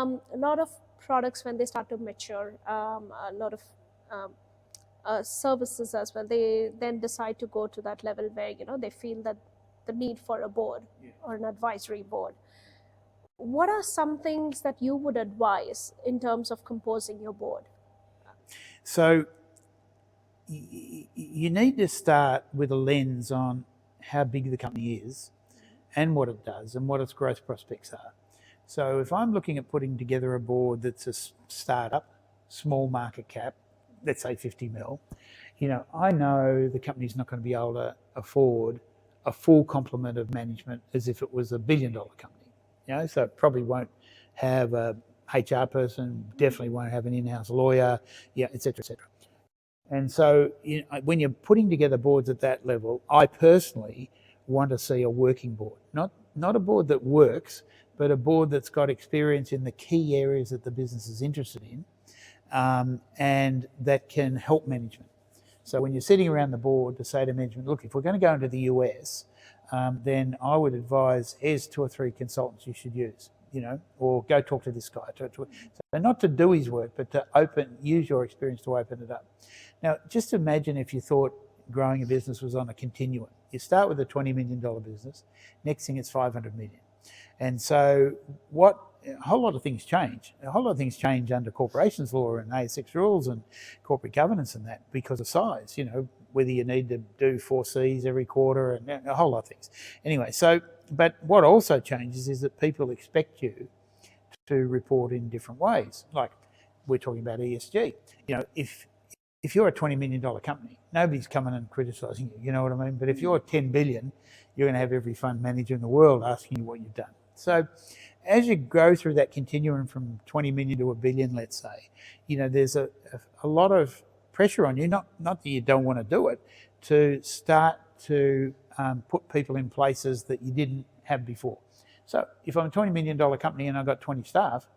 a lot of products, when they start to mature, a lot of services as well, they then decide to go to that level where, you know, they feel that the need for a board or an advisory board. What are some things that you would advise in terms of composing your board? So you need to start with a lens on how big the company is and what it does and what its growth prospects are. So if I'm looking at putting together a board that's a startup, small market cap, let's say 50 mil, you know, I know the company's not going to be able to afford a full complement of management as if it was $1 billion company. You know, so it probably won't have a HR person, definitely won't have an in-house lawyer, yeah, et cetera, et cetera. And so, you know, when you're putting together boards at that level, I personally want to see a working board, not a board that works, but a board that's got experience in the key areas that the business is interested in, and that can help management. So when you're sitting around the board to say to management, look, if we're going to go into the US, then I would advise here's 2 or 3 consultants you should use, you know, or go talk to this guy. So not to do his work, but to use your experience to open it up. Now, just imagine if you thought growing a business was on a continuum. You start with a $20 million business, next thing it's 500 million. And so a whole lot of things change. A whole lot of things change under corporations law and ASX rules and corporate governance and that because of size, you know, whether you need to do 4 Cs every quarter and a whole lot of things. Anyway, but what also changes is that people expect you to report in different ways. Like we're talking about ESG. You know, if you're a $20 million company, nobody's coming and criticising you, you know what I mean? But if you're 10 billion, you're going to have every fund manager in the world asking you what you've done. So as you go through that continuum from 20 million to $1 billion, let's say, you know, there's a lot of pressure on you, not that you don't want to do it, to start to put people in places that you didn't have before. So if I'm a $20 million company and I've got 20 staff,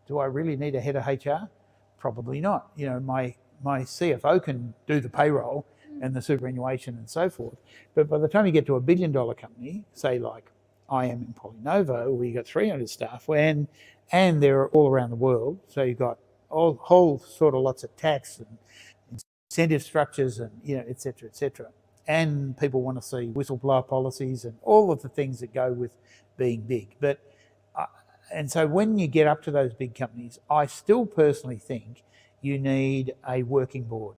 do I really need a head of HR? Probably not. You know, my CFO can do the payroll and the superannuation and so forth. But by the time you get to $1 billion company, say like I am in Polynova, where you got 300 staff, and they're all around the world, so you've got whole sort of lots of tax and incentive structures and, you know, et cetera, et cetera. And people want to see whistleblower policies and all of the things that go with being big. But and so when you get up to those big companies, I still personally think you need a working board.